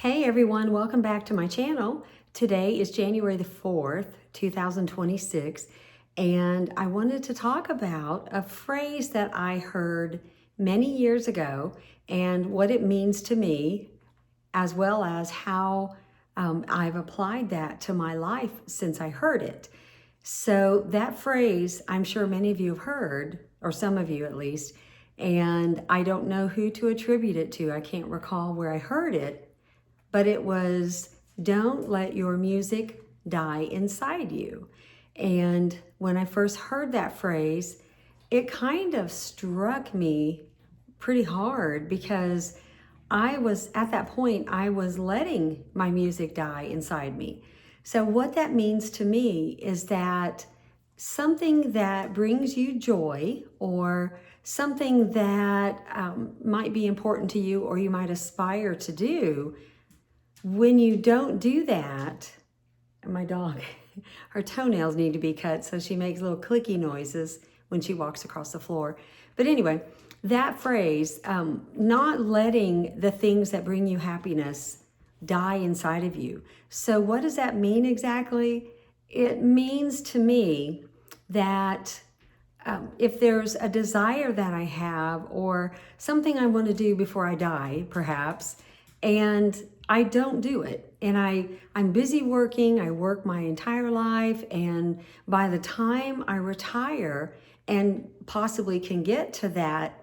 Hey everyone, welcome back to my channel. Today is January the 4th, 2026, and I wanted to talk about a phrase that I heard many years ago and what it means to me, as well as how I've applied that to my life since I heard it. So that phrase, I'm sure many of you have heard, or some of you at least, and I don't know who to attribute it to. I can't recall where I heard it, but it was, don't let your music die inside you. And when I first heard that phrase, it kind of struck me pretty hard because at that point, I was letting my music die inside me. So what that means to me is that something that brings you joy or something that might be important to you or you might aspire to do, when you don't do that, my dog, her toenails need to be cut, so she makes little clicky noises when she walks across the floor. But anyway, that phrase, not letting the things that bring you happiness die inside of you. So what does that mean exactly? It means to me that if there's a desire that I have or something I want to do before I die, perhaps, and I don't do it, and I'm busy working, I work my entire life, and by the time I retire and possibly can get to that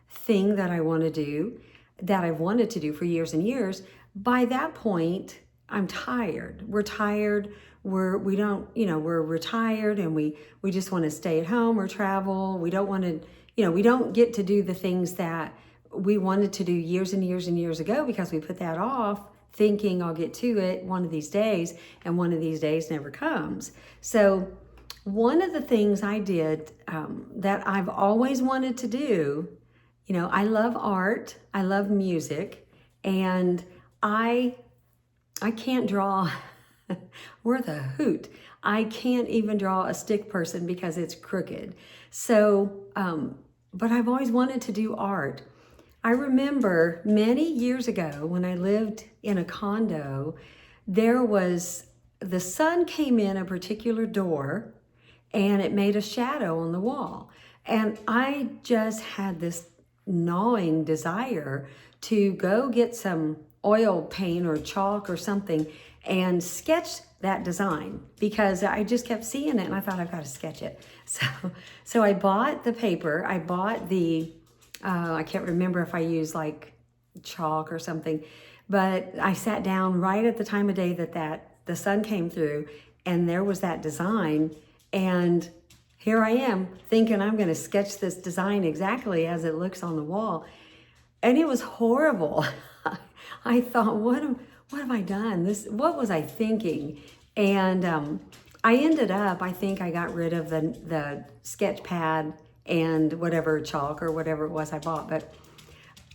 thing that I want to do, that I've wanted to do for years and years, by that point, I'm tired. We're tired. We don't, we're retired and we just want to stay at home or travel. We don't want to, we don't get to do the things that we wanted to do years and years and years ago because we put that off thinking I'll get to it one of these days, and one of these days never comes. So one of the things I did that I've always wanted to do, I love art, I love music, and I can't draw worth a hoot. I can't even draw a stick person because it's crooked. So, but I've always wanted to do art. I remember many years ago when I lived in a condo, the sun came in a particular door and it made a shadow on the wall. And I just had this gnawing desire to go get some oil paint or chalk or something and sketch that design because I just kept seeing it and I thought I've got to sketch it. So I bought the paper, I bought I can't remember if I used like chalk or something, but I sat down right at the time of day that the sun came through and there was that design, and here I am thinking I'm going to sketch this design exactly as it looks on the wall, and it was horrible. I thought, what have I done? What was I thinking? And I ended up, I think I got rid of the sketch pad and whatever chalk or whatever it was I bought. But,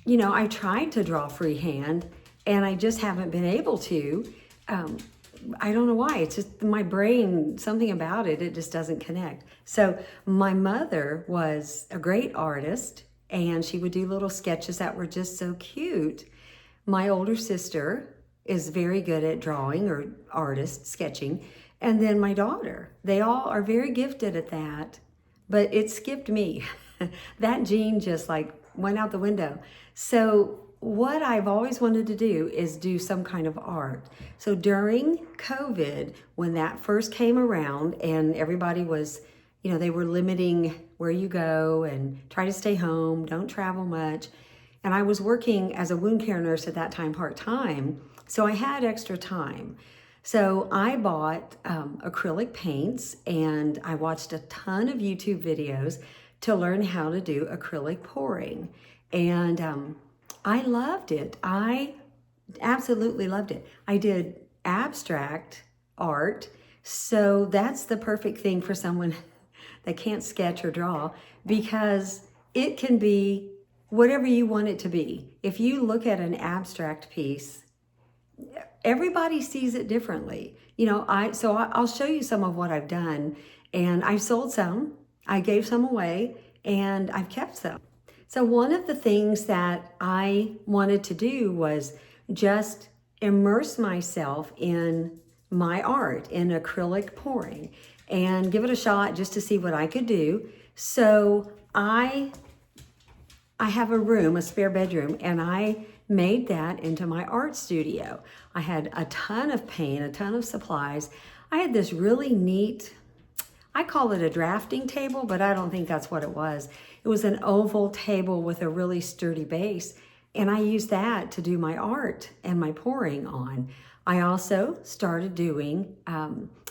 I tried to draw freehand and I just haven't been able to. I don't know why. It's just my brain, something about it just doesn't connect. So my mother was a great artist and she would do little sketches that were just so cute. My older sister is very good at drawing or sketching. And then my daughter, they all are very gifted at that. But it skipped me. That gene just went out the window. So what I've always wanted to do is do some kind of art. So during COVID, when that first came around and everybody was, they were limiting where you go and try to stay home, don't travel much. And I was working as a wound care nurse at that time, part-time. So I had extra time. So I bought acrylic paints and I watched a ton of YouTube videos to learn how to do acrylic pouring. And I loved it. I absolutely loved it. I did abstract art. So that's the perfect thing for someone that can't sketch or draw, because it can be whatever you want it to be. If you look at an abstract piece, everybody sees it differently. I'll show you some of what I've done, and I've sold some, I gave some away, and I've kept some. So one of the things that I wanted to do was just immerse myself in my art, in acrylic pouring, and give it a shot just to see what I could do. So I have a room, a spare bedroom, and I made that into my art studio. I had a ton of paint, a ton of supplies. I had this really neat, I call it a drafting table, but I don't think that's what it was. It was an oval table with a really sturdy base, and I used that to do my art and my pouring on. I also started doing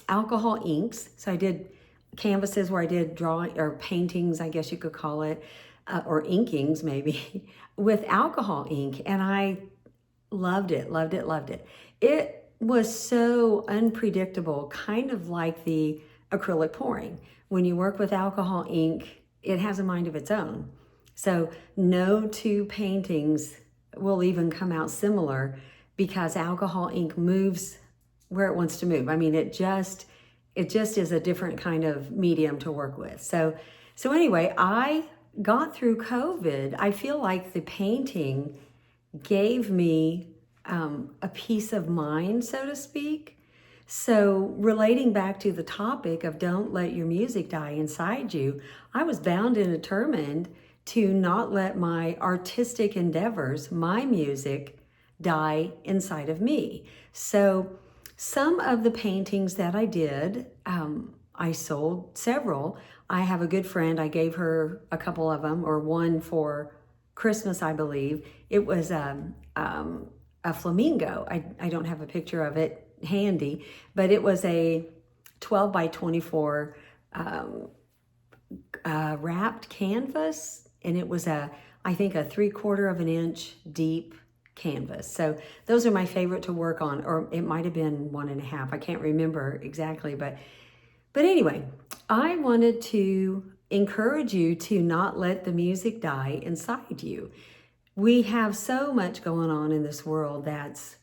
alcohol inks. So I did canvases where I did drawing or paintings, I guess you could call it, or inkings maybe, with alcohol ink. And I loved it, loved it, loved it. It was so unpredictable, kind of like the acrylic pouring. When you work with alcohol ink, it has a mind of its own. So no two paintings will even come out similar because alcohol ink moves where it wants to move. I mean, it just is a different kind of medium to work with. So anyway, I got through COVID. I feel like the painting gave me a peace of mind, so to speak. So relating back to the topic of don't let your music die inside you, I was bound and determined to not let my artistic endeavors, my music, die inside of me. So some of the paintings that I did, I sold several. I have a good friend, I gave her a couple of them, or one for Christmas, I believe. It was a flamingo. I don't have a picture of it handy, but it was a 12 by 24 wrapped canvas, and it was I think a 3/4 of an inch deep canvas. So those are my favorite to work on, or it might have been 1.5. I can't remember exactly, but anyway, I wanted to encourage you to not let the music die inside you. We have so much going on in this world that's,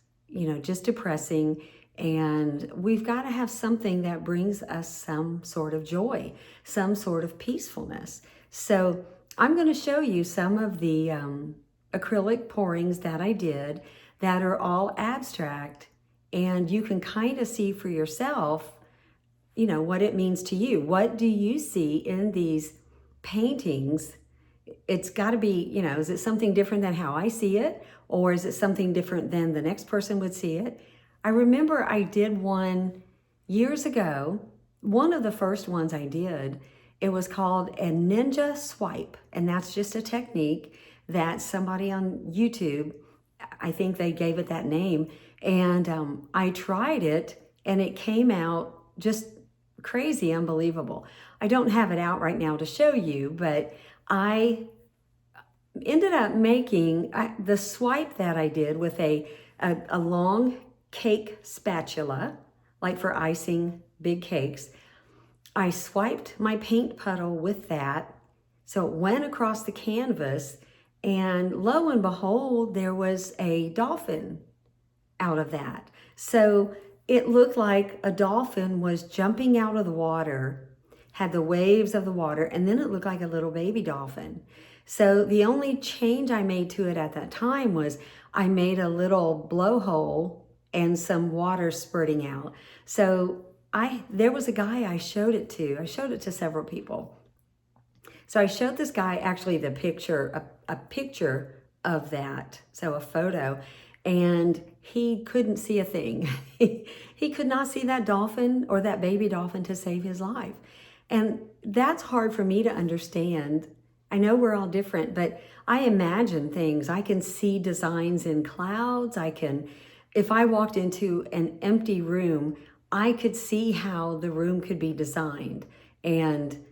just depressing, and we've got to have something that brings us some sort of joy, some sort of peacefulness. So I'm going to show you some of the acrylic pourings that I did that are all abstract, and you can kind of see for yourself, what it means to you. What do you see in these paintings? It's got to be, is it something different than how I see it? Or is it something different than the next person would see it? I remember I did one years ago. One of the first ones I did, it was called a ninja swipe. And that's just a technique that somebody on YouTube, I think they gave it that name. And I tried it, and it came out just crazy, unbelievable. I don't have it out right now to show you, but I ended up making the swipe that I did with a long cake spatula, like for icing big cakes. I swiped my paint puddle with that, so it went across the canvas, and lo and behold, there was a dolphin out of that. So it looked like a dolphin was jumping out of the water, had the waves of the water, and then it looked like a little baby dolphin. So the only change I made to it at that time was I made a little blowhole and some water spurting out. So there was a guy I showed it to. I showed it to several people. So I showed this guy actually the picture, a picture of that, so a photo, and he couldn't see a thing. He could not see that dolphin or that baby dolphin to save his life. And that's hard for me to understand. I know we're all different, but I imagine things. I can see designs in clouds. If I walked into an empty room, I could see how the room could be designed, and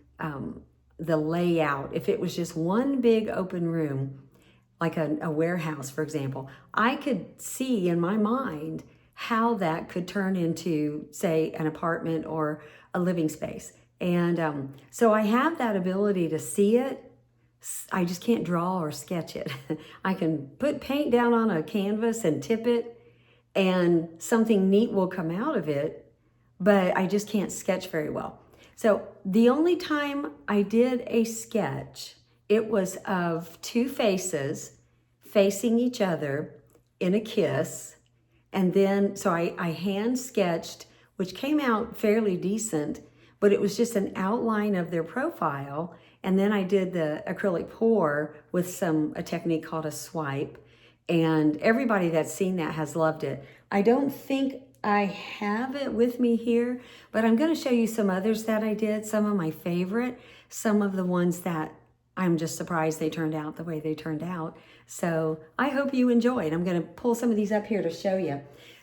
the layout. If it was just one big open room, like a warehouse, for example, I could see in my mind how that could turn into, say, an apartment or a living space. And so I have that ability to see it. I just can't draw or sketch it. I can put paint down on a canvas and tip it, and something neat will come out of it, but I just can't sketch very well. So the only time I did a sketch, it was of two faces facing each other in a kiss, And then, so I hand sketched, which came out fairly decent, but it was just an outline of their profile. And then I did the acrylic pour with a technique called a swipe. And everybody that's seen that has loved it. I don't think I have it with me here, but I'm going to show you some others that I did, some of my favorite, some of the ones that I'm just surprised they turned out the way they turned out. So I hope you enjoyed. I'm going to pull some of these up here to show you.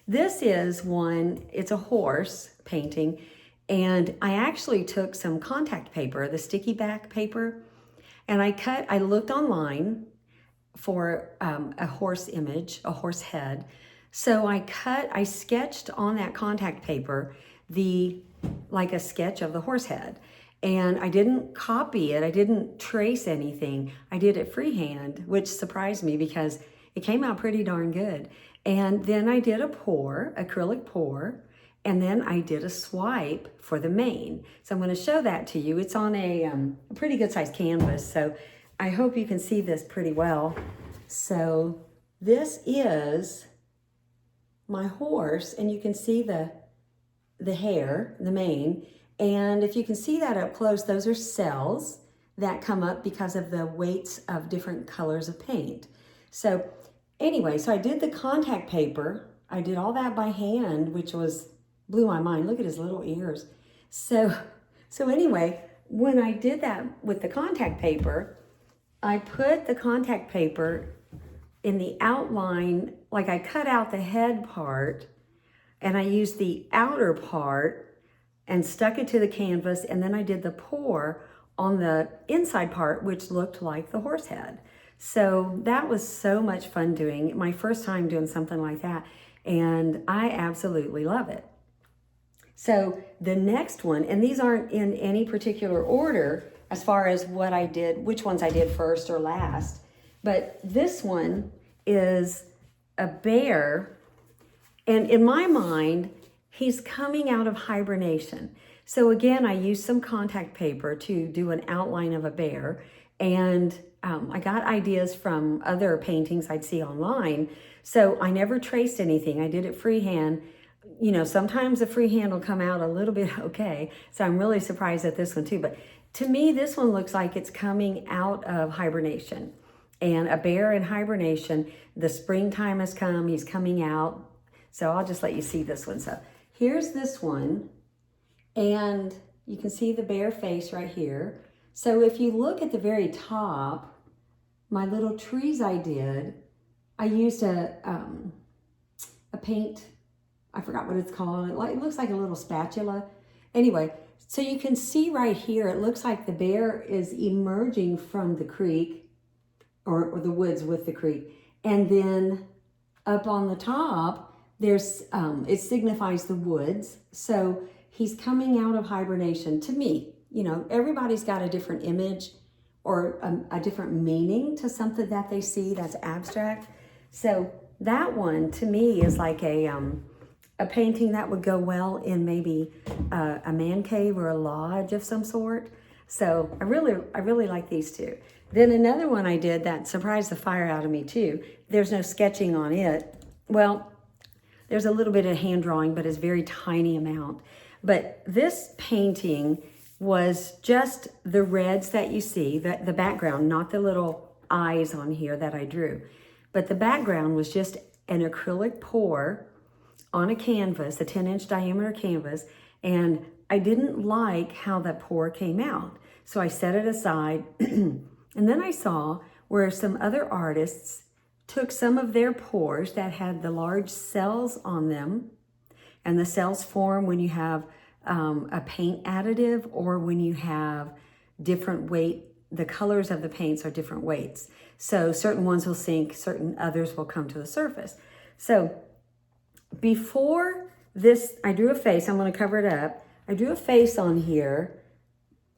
This is one, it's a horse painting, and I actually took some contact paper, the sticky back paper, and I looked online for a horse image, a horse head. So I sketched on that contact paper like a sketch of the horse head. And I didn't copy it. I didn't trace anything. I did it freehand, which surprised me because it came out pretty darn good. And then I did a pour, acrylic pour, and then I did a swipe for the mane. So I'm going to show that to you. It's on a pretty good sized canvas. So I hope you can see this pretty well. So this is my horse, and you can see the hair, the mane. And if you can see that up close, those are cells that come up because of the weights of different colors of paint. So anyway, so I did the contact paper. I did all that by hand, which blew my mind. Look at his little ears. So anyway, when I did that with the contact paper, I put the contact paper in the outline, like I cut out the head part and I used the outer part and stuck it to the canvas, and then I did the pour on the inside part, which looked like the horse head. So that was so much fun doing, my first time doing something like that, and I absolutely love it. So the next one, and these aren't in any particular order as far as what I did, which ones I did first or last, but this one is a bear, and in my mind, he's coming out of hibernation. So again, I used some contact paper to do an outline of a bear, and I got ideas from other paintings I'd see online. So I never traced anything. I did it freehand. You know, sometimes the freehand will come out a little bit okay. So I'm really surprised at this one too. But to me, this one looks like it's coming out of hibernation. And a bear in hibernation, the springtime has come, he's coming out. So I'll just let you see this one. So here's this one, and you can see the bear face right here. So if you look at the very top, my little trees I used a paint, I forgot what it's called. It looks like a little spatula. Anyway, so you can see right here, it looks like the bear is emerging from the creek or the woods with the creek. And then up on the top, there's it signifies the woods. So he's coming out of hibernation. To me, you know, everybody's got a different image or a different meaning to something that they see that's abstract. So that one to me is like a painting that would go well in maybe a man cave or a lodge of some sort. So I really like these two. Then another one I did that surprised the fire out of me too. There's no sketching on it. Well, there's a little bit of hand drawing, but it's a very tiny amount. But this painting was just the reds that you see, the background, not the little eyes on here that I drew. But the background was just an acrylic pour on a canvas, a 10-inch diameter canvas, and I didn't like how that pour came out. So I set it aside, and then I saw where some other artists took some of their pours that had the large cells on them, and the cells form when you have a paint additive or when you have different weight, the colors of the paints are different weights. So certain ones will sink, certain others will come to the surface. So before this, I drew a face, I'm gonna cover it up. I drew a face on here.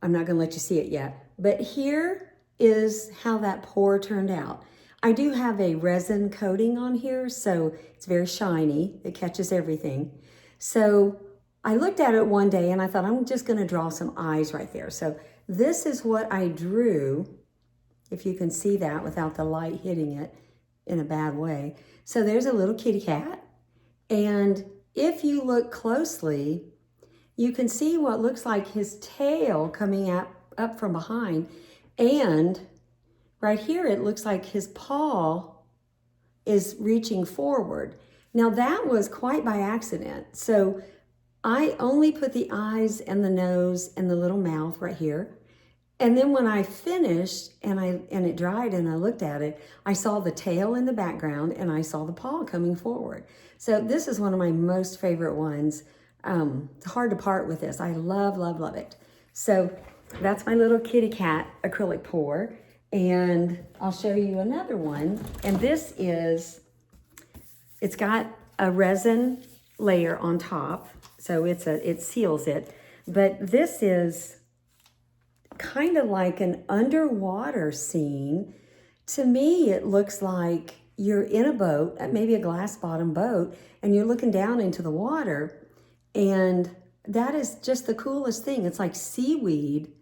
I'm not gonna let you see it yet, but here is how that pour turned out. I do have a resin coating on here, so it's very shiny. It catches everything. So I looked at it one day and I thought, I'm just gonna draw some eyes right there. So this is what I drew, if you can see that without the light hitting it in a bad way. So there's a little kitty cat, And if you look closely, you can see what looks like his tail coming up from behind. And right here, it looks like his paw is reaching forward. Now that was quite by accident. So I only put the eyes and the nose and the little mouth right here. And then when I finished and it dried and I looked at it, I saw the tail in the background and I saw the paw coming forward. So this is one of my most favorite ones. It's hard to part with this. I love, love, love it. So that's my little kitty cat acrylic pour. And I'll show you another one. And this is, it's got a resin layer on top. So it seals it. But this is kind of like an underwater scene. To me, it looks like you're in a boat, maybe a glass bottom boat, and you're looking down into the water. And that is just the coolest thing. It's like seaweed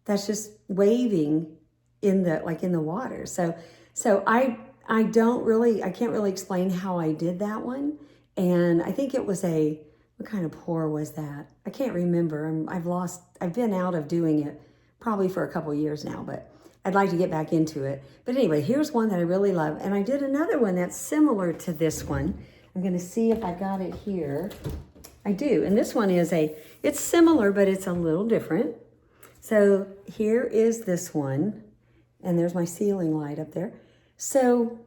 that's just waving in the water. So I can't really explain how I did that one. And I think it was what kind of pour was that? I can't remember. I've been out of doing it probably for a couple years now, but I'd like to get back into it. But anyway, here's one that I really love. And I did another one that's similar to this one. I'm gonna see if I got it here. I do, and this one it's similar, but it's a little different. So here is this one, and there's my ceiling light up there. So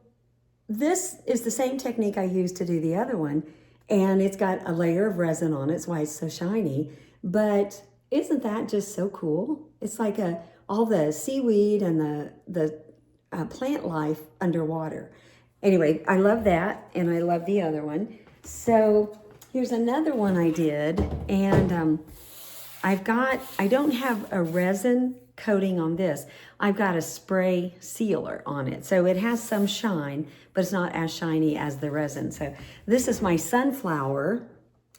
this is the same technique I used to do the other one, and it's got a layer of resin on it. That's why it's so shiny. But isn't that just so cool? It's like all the seaweed and the plant life underwater. Anyway, I love that, and I love the other one. So here's another one I did, and I don't have a resin coating on this. I've got a spray sealer on it. So it has some shine, but it's not as shiny as the resin. So this is my sunflower,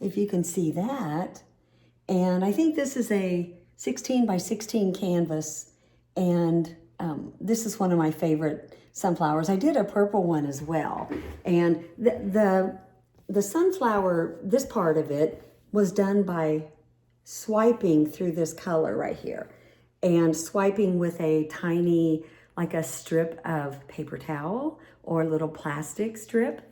if you can see that. And I think this is a 16 by 16 canvas. And this is one of my favorite sunflowers. I did a purple one as well. And the sunflower, this part of it was done by swiping through this color right here and swiping with a tiny, like a strip of paper towel or a little plastic strip.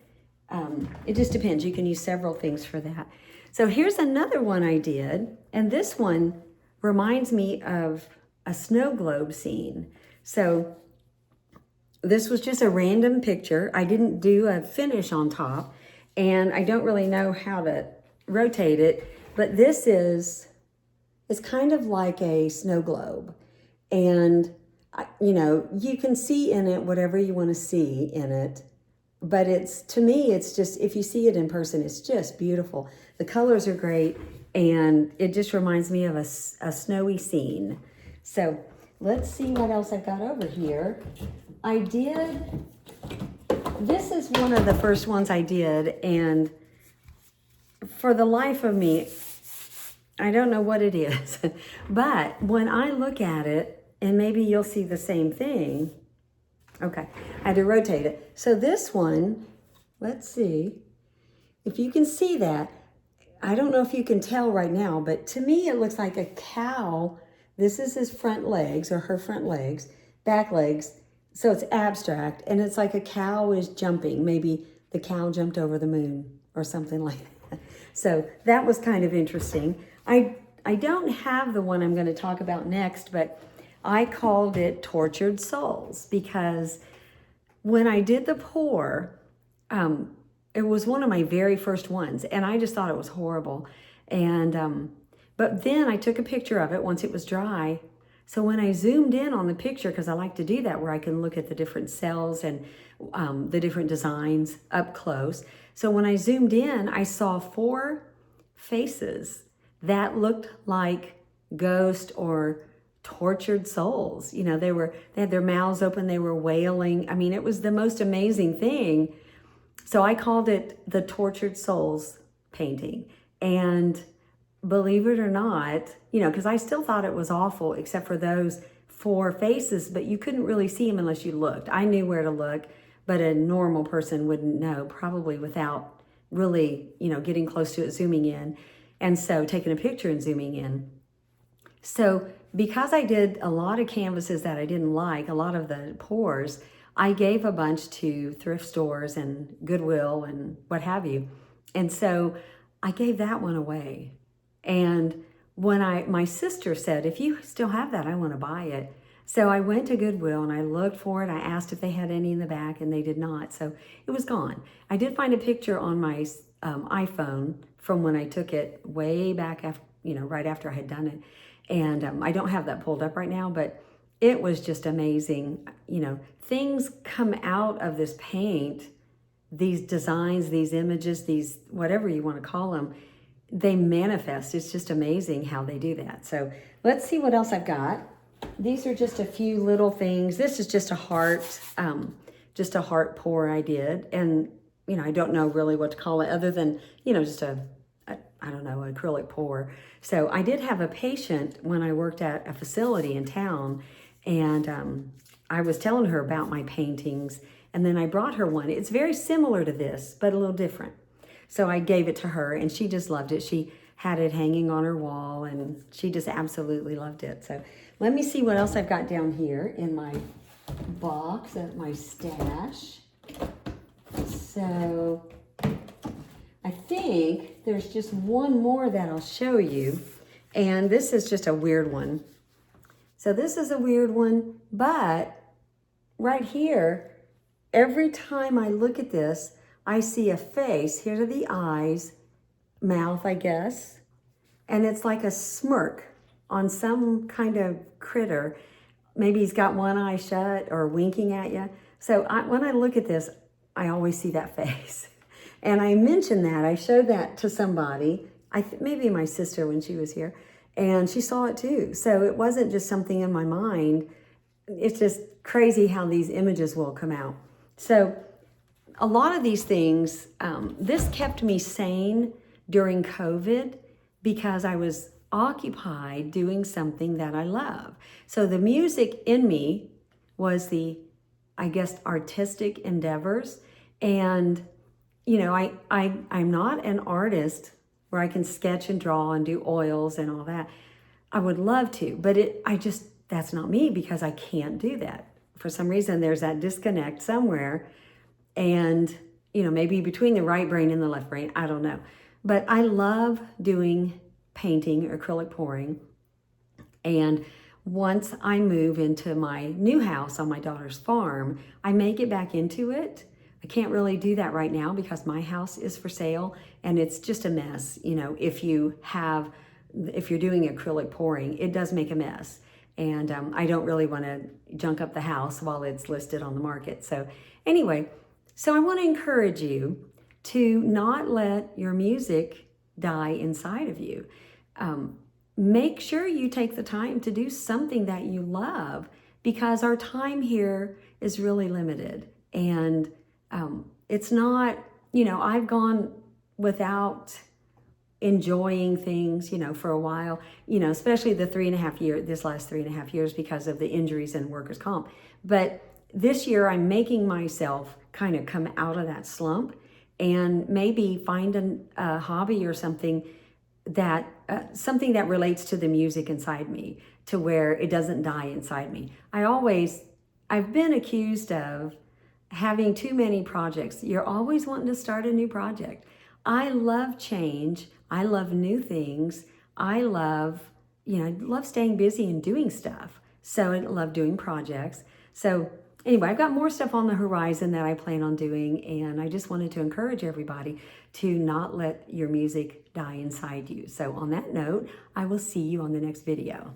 It just depends. You can use several things for that. So here's another one I did, and this one reminds me of a snow globe scene. So this was just a random picture. I didn't do a finish on top, and I don't really know how to rotate it, but it's kind of like a snow globe. And, you can see in it whatever you want to see in it. But to me, it's just, if you see it in person, it's just beautiful. The colors are great, and it just reminds me of a snowy scene. So let's see what else I've got over here. This is one of the first ones I did, and for the life of me, I don't know what it is. But when I look at it, and maybe you'll see the same thing. Okay, I had to rotate it. So this one, let's see if you can see that. I don't know if you can tell right now, but to me it looks like a cow. This is his front legs, or her front legs, back legs. So it's abstract, and it's like a cow is jumping. Maybe the cow jumped over the moon or something like that. So that was kind of interesting. I don't have the one I'm going to talk about next, but I called it Tortured Souls because when I did the pour, it was one of my very first ones, and I just thought it was horrible. And but then I took a picture of it once it was dry. So when I zoomed in on the picture, because I like to do that where I can look at the different cells and the different designs up close. So when I zoomed in, I saw 4 faces that looked like ghost or tortured souls. They had their mouths open, they were wailing. I mean, it was the most amazing thing. So I called it the Tortured Souls painting. And believe it or not, because I still thought it was awful, except for those 4 faces, but you couldn't really see them unless you looked. I knew where to look, but a normal person wouldn't know, probably without really, getting close to it, zooming in. And so taking a picture and zooming in. So because I did a lot of canvases that I didn't like, a lot of the pours, I gave a bunch to thrift stores and Goodwill and what have you. And so I gave that one away. And when my sister said, if you still have that, I want to buy it. So I went to Goodwill and I looked for it. I asked if they had any in the back and they did not. So it was gone. I did find a picture on my iPhone from when I took it way back after, right after I had done it. And I don't have that pulled up right now, but it was just amazing. Things come out of this paint, these designs, these images, these whatever you want to call them, they manifest. It's just amazing how they do that. So let's see what else I've got. These are just a few little things. This is just a heart pour I did. And, I don't know really what to call it other than, just I don't know, acrylic pour. So I did have a patient when I worked at a facility in town, and I was telling her about my paintings, and then I brought her one. It's very similar to this, but a little different. So I gave it to her, and she just loved it. She had it hanging on her wall, and she just absolutely loved it. So let me see what else I've got down here in my box at my stash. So I think there's just one more that I'll show you, and this is just a weird one. So this is a weird one, but right here, every time I look at this, I see a face. Here are the eyes, mouth, I guess, and it's like a smirk on some kind of critter. Maybe he's got one eye shut or winking at you. So when I look at this, I always see that face. And I mentioned that, I showed that to somebody, maybe my sister when she was here, and she saw it too. So it wasn't just something in my mind. It's just crazy how these images will come out. So a lot of these things, this kept me sane during COVID because I was occupied doing something that I love. So the music in me was I guess, artistic endeavors. And I'm not an artist where I can sketch and draw and do oils and all that. I would love to, but that's not me because I can't do that. For some reason, there's that disconnect somewhere, and, maybe between the right brain and the left brain, I don't know. But I love doing painting, acrylic pouring. And once I move into my new house on my daughter's farm, I may get back into it. I can't really do that right now because my house is for sale and it's just a mess. If you're doing acrylic pouring, it does make a mess. And I don't really want to junk up the house while it's listed on the market. So anyway, I want to encourage you to not let your music die inside of you. Make sure you take the time to do something that you love because our time here is really limited. And it's not, I've gone without enjoying things, for a while, especially this last 3.5 years because of the injuries and workers' comp. But this year I'm making myself kind of come out of that slump and maybe find a hobby or something that relates to the music inside me to where it doesn't die inside me. I've been accused of having too many projects. You're always wanting to start a new project. I love change. I love new things. I love staying busy and doing stuff. So I love doing projects. So anyway, I've got more stuff on the horizon that I plan on doing, and I just wanted to encourage everybody to not let your music die inside you. So on that note, I will see you on the next video.